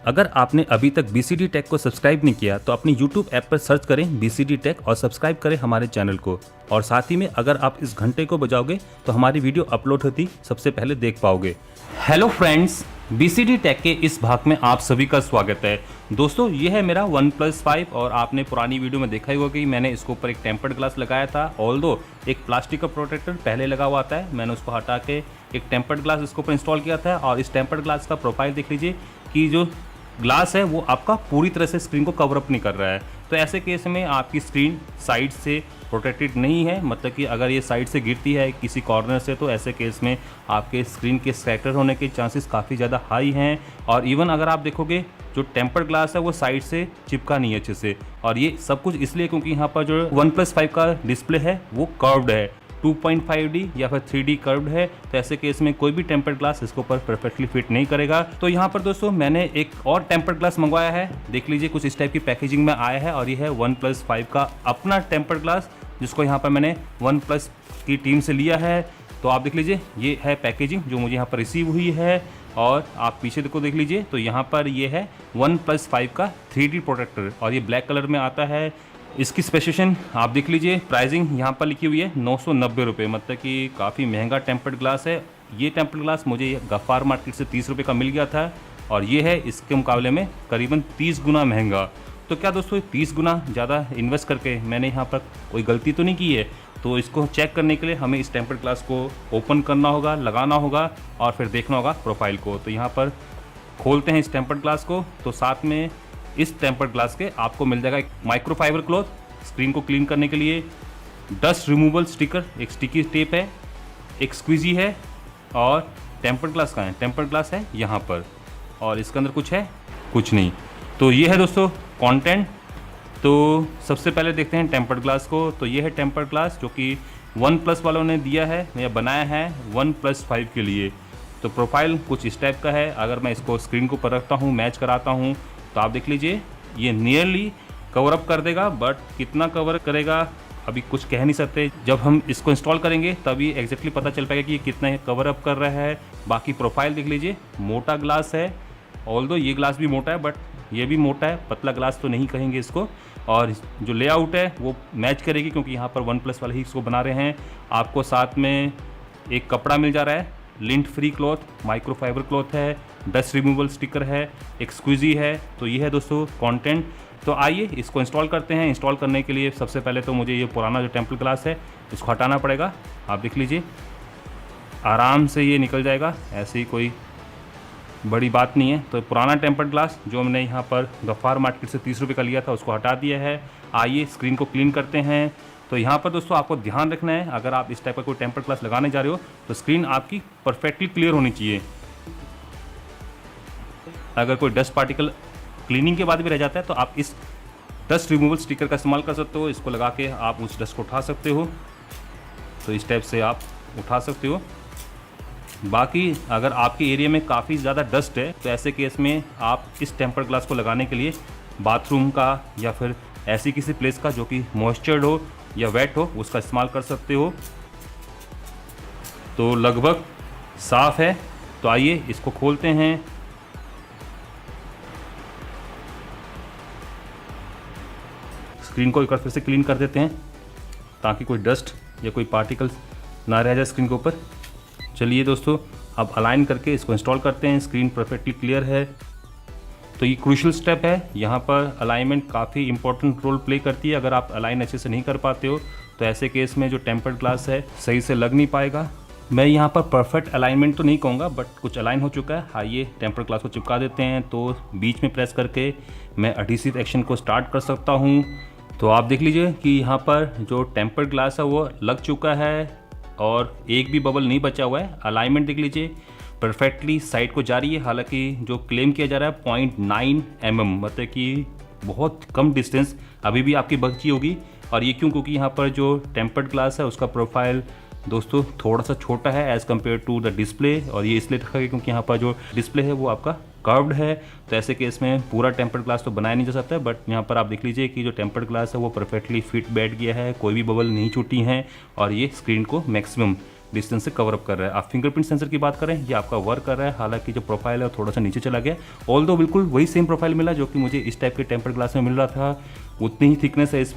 अगर आपने अभी तक BCD टेक को सब्सक्राइब नहीं किया तो अपनी YouTube ऐप पर सर्च करें BCD टेक और सब्सक्राइब करें हमारे चैनल को। और साथ ही में अगर आप इस घंटे को बजाओगे तो हमारी वीडियो अपलोड होती सबसे पहले देख पाओगे। हेलो फ्रेंड्स, BCD टेक के इस भाग में आप सभी का स्वागत है। दोस्तों, ये है मेरा OnePlus 5 और आपने पुरानी वीडियो में देखा ही होगा कि मैंने इसके ऊपर एक टेम्पर्ड ग्लास लगाया था। ऑल्दो एक प्लास्टिक का प्रोटेक्टर पहले लगा हुआ आता है, मैंने उसको हटा के एक टेम्पर्ड ग्लास इसके ऊपर इंस्टॉल किया था। और इस टेम्पर्ड ग्लास का प्रोफाइल देख लीजिए कि जो ग्लास है वो आपका पूरी तरह से स्क्रीन को कवर अप नहीं कर रहा है। तो ऐसे केस में आपकी स्क्रीन साइड से प्रोटेक्टेड नहीं है, मतलब कि अगर ये साइड से गिरती है किसी कॉर्नर से तो ऐसे केस में आपके स्क्रीन के स्क्रैकर होने के चांसेस काफ़ी ज़्यादा हाई हैं। और इवन अगर आप देखोगे जो टेम्पर्ड ग्लास है वो साइड से चिपका नहीं है अच्छे से। और ये सब कुछ इसलिए क्योंकि यहाँ पर जो OnePlus 5 का डिस्प्ले है वो कर्व्ड है, 2.5D या फिर 3D कर्व्ड है। तो ऐसे केस में कोई भी टेम्पर्ड ग्लास इसके ऊपर परफेक्टली फिट नहीं करेगा। तो यहाँ पर दोस्तों मैंने एक और टेम्पर्ड ग्लास मंगवाया है, देख लीजिए कुछ इस टाइप की पैकेजिंग में आया है। और ये है OnePlus 5 का अपना टेम्पर्ड ग्लास, जिसको यहाँ पर मैंने OnePlus की टीम से लिया है। तो आप देख लीजिए ये है पैकेजिंग जो मुझे यहाँ पर रिसीव हुई है। और आप पीछे को देख लीजिए तो यहाँ पर ये है OnePlus 5 का 3D प्रोटेक्टर और ये ब्लैक कलर में आता है। इसकी स्पेसिफिकेशन आप देख लीजिए, प्राइसिंग यहाँ पर लिखी हुई है 990 रुपये, मतलब कि काफ़ी महंगा टेम्पर्ड ग्लास है। ये टेम्पर्ड ग्लास मुझे गफ्फार मार्केट से 30 रुपये का मिल गया था और ये है इसके मुकाबले में करीबन 30 गुना महंगा। तो क्या दोस्तों 30 गुना ज़्यादा इन्वेस्ट करके मैंने यहाँ पर कोई गलती तो नहीं की है? तो इसको चेक करने के लिए हमें इस टेम्पर्ड ग्लास को ओपन करना होगा, लगाना होगा और फिर देखना होगा प्रोफाइल को। तो यहाँ पर खोलते हैं इस टेम्पर्ड ग्लास को। तो साथ में इस टेम्पर्ड ग्लास के आपको मिल जाएगा एक माइक्रोफाइबर क्लॉथ स्क्रीन को क्लीन करने के लिए, डस्ट रिमूवल स्टिकर, एक स्टिकी टेप है, एक स्क्वीजी है और टेम्पर्ड ग्लास कहाँ है? टेम्पर्ड ग्लास है यहाँ पर। और इसके अंदर कुछ है? कुछ नहीं। तो ये है दोस्तों कंटेंट। तो सबसे पहले देखते हैं टेम्पर्ड ग्लास को। तो ये है टेम्पर्ड ग्लास जो कि OnePlus वालों ने दिया है या बनाया है OnePlus 5 के लिए। तो प्रोफाइल कुछ इस टाइप का है। अगर मैं इसको स्क्रीन को ऊपर रखता हूँ, मैच कराता हूँ, तो आप देख लीजिए ये नियरली कवर अप कर देगा, बट कितना कवर करेगा अभी कुछ कह नहीं सकते। जब हम इसको इंस्टॉल करेंगे तभी एग्जैक्टली पता चल पाएगा कि ये कितना कवर अप कर रहा है। बाकी प्रोफाइल देख लीजिए, मोटा ग्लास है, ऑल्दो ये ग्लास भी मोटा है बट ये भी मोटा है, पतला ग्लास तो नहीं कहेंगे इसको। और जो लेआउट है वो मैच करेगी क्योंकि यहाँ पर OnePlus वाले ही इसको बना रहे हैं। आपको साथ में एक कपड़ा मिल जा रहा है, lint free cloth, microfibre cloth है, डस्ट रिमूवल स्टिकर है, एक स्क्वीजी है। तो ये है दोस्तों कंटेंट। तो आइए इसको इंस्टॉल करते हैं। इंस्टॉल करने के लिए सबसे पहले तो मुझे ये पुराना जो टेम्पर्ड ग्लास है इसको हटाना पड़ेगा। आप देख लीजिए आराम से ये निकल जाएगा, ऐसी कोई बड़ी बात नहीं है। तो पुराना टेम्पर्ड ग्लास जो हमने यहाँ पर गफ्फार मार्केट से 30 रुपये का लिया था उसको हटा दिया है। आइए स्क्रीन को क्लीन करते हैं। तो यहाँ पर दोस्तों आपको ध्यान रखना है, अगर आप इस टाइप का कोई टेम्पर्ड ग्लास लगाने जा रहे हो तो स्क्रीन आपकी परफेक्टली क्लियर होनी चाहिए। अगर कोई डस्ट पार्टिकल क्लीनिंग के बाद भी रह जाता है तो आप इस डस्ट रिमूवल स्टिकर का इस्तेमाल कर सकते हो। इसको लगा के आप उस डस्ट को उठा सकते हो। तो इस टाइप से आप उठा सकते हो। बाकी अगर आपके एरिया में काफ़ी ज़्यादा डस्ट है तो ऐसे केस में आप इस टेम्पर्ड ग्लास को लगाने के लिए बाथरूम का या फिर ऐसी किसी प्लेस का जो कि मॉइस्चर्ड हो या वेट हो उसका इस्तेमाल कर सकते हो। तो लगभग साफ़ है। तो आइए इसको खोलते हैं। स्क्रीन को एक बार फिर से क्लीन कर देते हैं ताकि कोई डस्ट या कोई पार्टिकल्स ना रह जाए स्क्रीन के ऊपर। चलिए दोस्तों अब अलाइन करके इसको इंस्टॉल करते हैं। स्क्रीन परफेक्टली क्लियर है। तो ये क्रूशियल स्टेप है, यहाँ पर अलाइनमेंट काफ़ी इंपॉर्टेंट रोल प्ले करती है। अगर आप अलाइन अच्छे से नहीं कर पाते हो तो ऐसे केस में जो टेम्पर्ड ग्लास है सही से लग नहीं पाएगा। मैं यहाँ पर परफेक्ट अलाइनमेंट तो नहीं कहूँगा बट कुछ अलाइन हो चुका है। आइए टेम्पर्ड ग्लास को चिपका देते हैं। तो बीच में प्रेस करके मैं एडहेसिव एक्शन को स्टार्ट कर सकता हूँ। तो आप देख लीजिए कि यहाँ पर जो टेम्पर्ड ग्लास है वो लग चुका है और एक भी बबल नहीं बचा हुआ है। अलाइनमेंट देख लीजिए परफेक्टली साइड को जा रही है। हालांकि जो क्लेम किया जा रहा है 0.9 mm, मतलब कि बहुत कम डिस्टेंस अभी भी आपकी बची होगी। और ये क्यों? क्योंकि यहाँ पर जो टेम्पर्ड ग्लास है उसका प्रोफाइल दोस्तों थोड़ा सा छोटा है as compare to the display. और ये इसलिए रखा गया क्योंकि यहाँ पर जो डिस्प्ले है वो आपका कर्व्ड है। तो ऐसे केस में पूरा टेम्पर्ड ग्लास तो बनाया नहीं जा सकता है, बट यहाँ पर आप देख लीजिए कि जो टेम्पर्ड ग्लास है वो परफेक्टली फिट बैठ गया है, कोई भी बबल नहीं छूटी हैं और ये स्क्रीन को मैक्सिमम डिस्टेंस से कवर अप कर रहा है। आप फिंगरप्रिंट सेंसर की बात करें, ये आपका वर्क कर रहा है, हालांकि जो प्रोफाइल है थोड़ा सा नीचे चला गया, ऑल्दो बिल्कुल वही सेम प्रोफाइल मिला जो कि मुझे इस टाइप के टेम्पर्ड ग्लास में मिल रहा था। उतनी ही थिकनेस है इस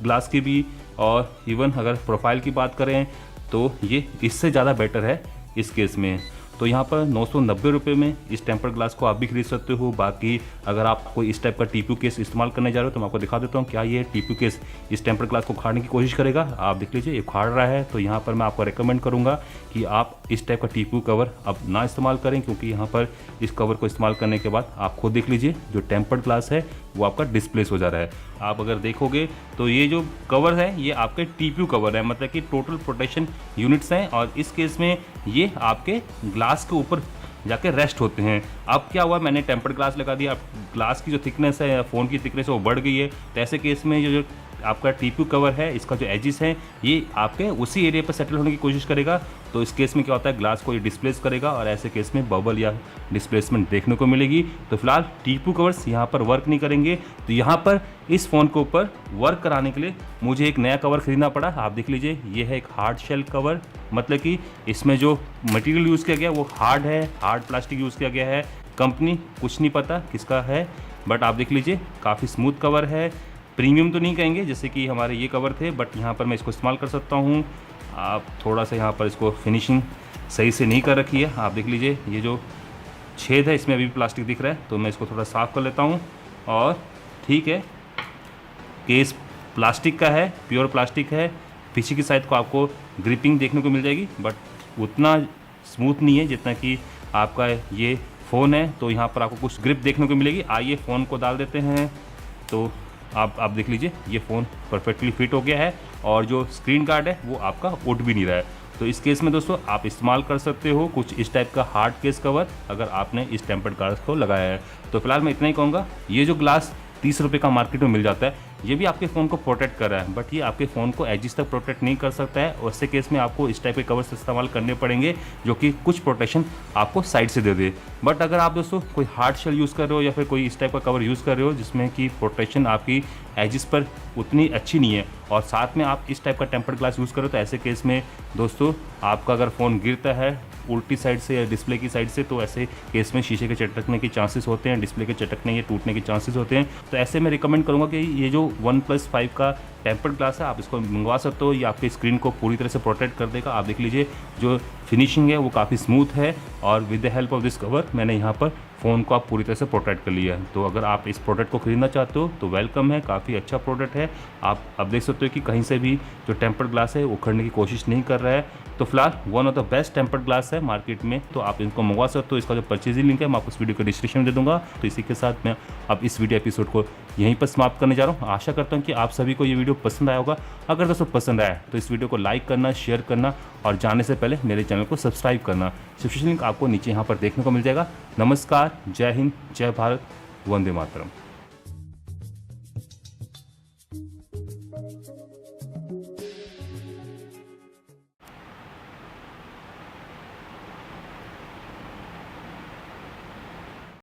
ग्लास की भी, और इवन अगर प्रोफाइल की बात करें तो ये इससे ज़्यादा बेटर है इस केस में। तो यहाँ पर 990 रुपये में इस टेम्पर्ड ग्लास को आप भी खरीद सकते हो। बाकी अगर आप कोई इस टाइप का टीपू केस इस्तेमाल करने जा रहे हो तो मैं आपको दिखा देता हूँ क्या ये टीपू केस इस टेम्पर्ड ग्लास को उखाड़ने की कोशिश करेगा। आप देख लीजिए ये उखाड़ रहा है। तो यहाँ पर मैं आपको रेकमेंड करूँगा कि आप इस टाइप का टीपू कवर अब ना इस्तेमाल करें, क्योंकि यहाँ पर इस कवर को इस्तेमाल करने के बाद आप खुद देख लीजिए जो टेम्पर्ड ग्लास है वो आपका डिस्प्लेस हो जा रहा है। आप अगर देखोगे तो ये जो कवर है ये आपके टीपू कवर है, मतलब कि टोटल प्रोटेक्शन यूनिट्स हैं, और इस केस में ये आपके ग्लास के ऊपर जाके रेस्ट होते हैं। अब क्या हुआ, मैंने टेम्पर्ड ग्लास लगा दिया, अब ग्लास की जो थिकनेस है, फ़ोन की थिकनेस है वो बढ़ गई है। तो ऐसे केस में जो आपका टीपू कवर है, इसका जो एजिस है ये आपके उसी एरिया पर सेटल होने की कोशिश करेगा। तो इस केस में क्या होता है, ग्लास को ये डिस्प्लेस करेगा और ऐसे केस में बबल या डिस्प्लेसमेंट देखने को मिलेगी। तो फिलहाल टीपू कवर्स यहाँ पर वर्क नहीं करेंगे। तो यहाँ पर इस फ़ोन के ऊपर वर्क कराने के लिए मुझे एक नया कवर खरीदना पड़ा। आप देख लीजिए ये है एक हार्ड शेल कवर, मतलब कि इसमें जो मटेरियल यूज़ किया गया वो हार्ड है, हार्ड प्लास्टिक यूज़ किया गया है। कंपनी कुछ नहीं पता किसका है, बट आप देख लीजिए काफ़ी स्मूथ कवर है। प्रीमियम तो नहीं कहेंगे जैसे कि हमारे ये कवर थे, बट यहाँ पर मैं इसको इस्तेमाल कर सकता हूँ। आप थोड़ा सा यहाँ पर इसको फिनिशिंग सही से नहीं कर रखी है। आप देख लीजिए ये जो छेद है इसमें अभी भी प्लास्टिक दिख रहा है, तो मैं इसको थोड़ा साफ़ कर लेता हूँ। और ठीक है, केस प्लास्टिक का है, प्योर प्लास्टिक है। पीछे की साइड को आपको ग्रिपिंग देखने को मिल जाएगी, बट उतना स्मूथ नहीं है जितना कि आपका ये फ़ोन है। तो यहाँ पर आपको कुछ ग्रिप देखने को मिलेगी। आइए फ़ोन को डाल देते हैं। तो आप देख लीजिए ये फ़ोन परफेक्टली फिट हो गया है, और जो स्क्रीन गार्ड है वो आपका उठ भी नहीं रहा है। तो इस केस में दोस्तों आप इस्तेमाल कर सकते हो कुछ इस टाइप का हार्ड केस कवर अगर आपने इस टेम्पर्ड ग्लास को लगाया है। तो फिलहाल मैं इतना ही कहूँगा। ये जो ग्लास 30 रुपये का मार्केट में मिल जाता है, ये भी आपके फ़ोन को प्रोटेक्ट कर रहा है, बट ये आपके फ़ोन को एजिस तक प्रोटेक्ट नहीं कर सकता है। वैसे केस में आपको इस टाइप के कवर्स इस्तेमाल करने पड़ेंगे जो कि कुछ प्रोटेक्शन आपको साइड से दे दे। बट अगर आप दोस्तों कोई हार्ड शेल यूज़ कर रहे हो या फिर कोई इस टाइप का कवर यूज़ कर रहे हो जिसमें कि प्रोटेक्शन आपकी एजिस पर उतनी अच्छी नहीं है, और साथ में आप इस टाइप का टेम्पर्ड ग्लास यूज़ करो, तो ऐसे केस में दोस्तों आपका अगर फ़ोन गिरता है उल्टी साइड से या डिस्प्ले की साइड से, तो ऐसे केस में शीशे के चटकने के चांसेस होते हैं, डिस्प्ले के चटकने या टूटने के चांसेस होते हैं। तो ऐसे में रिकमेंड करूँगा कि ये जो OnePlus 5 का टेम्पर्ड ग्लास है आप इसको मंगवा सकते हो। ये आपके स्क्रीन को पूरी तरह से प्रोटेक्ट कर देगा। आप देख लीजिए जो फिनिशिंग है वो काफ़ी स्मूथ है, और with the help of this cover मैंने यहाँ पर फ़ोन को आप पूरी तरह से प्रोटेक्ट कर लिया है। तो अगर आप इस प्रोडक्ट को खरीदना चाहते हो तो वेलकम है, काफ़ी अच्छा प्रोडक्ट है। आप अब देख सकते हो कि कहीं से भी जो टेम्पर्ड ग्लास है वो उखड़ने की कोशिश नहीं कर रहा है। तो फिलहाल one of the best tempered glass है मार्केट में, तो आप इनको मंगवा सकते हो। इसका जो परचेजिंग लिंक है मैं आपको इस वीडियो को डिस्क्रिप्शन में दे दूँगा। तो इसी के साथ मैं अब इस वीडियो एपिसोड को यहीं पर समाप्त करने जा रहा हूँ। आशा करता हूँ कि आप सभी को ये वीडियो पसंद आया होगा। अगर दोस्तों पसंद आया तो इस वीडियो को लाइक करना, शेयर करना, और जाने से पहले मेरे चैनल को सब्सक्राइब करना। सब्सक्रिप्शन लिंक आपको नीचे यहाँ पर देखने को मिल जाएगा। नमस्कार, जय हिंद, जय भारत, वंदे मातरम।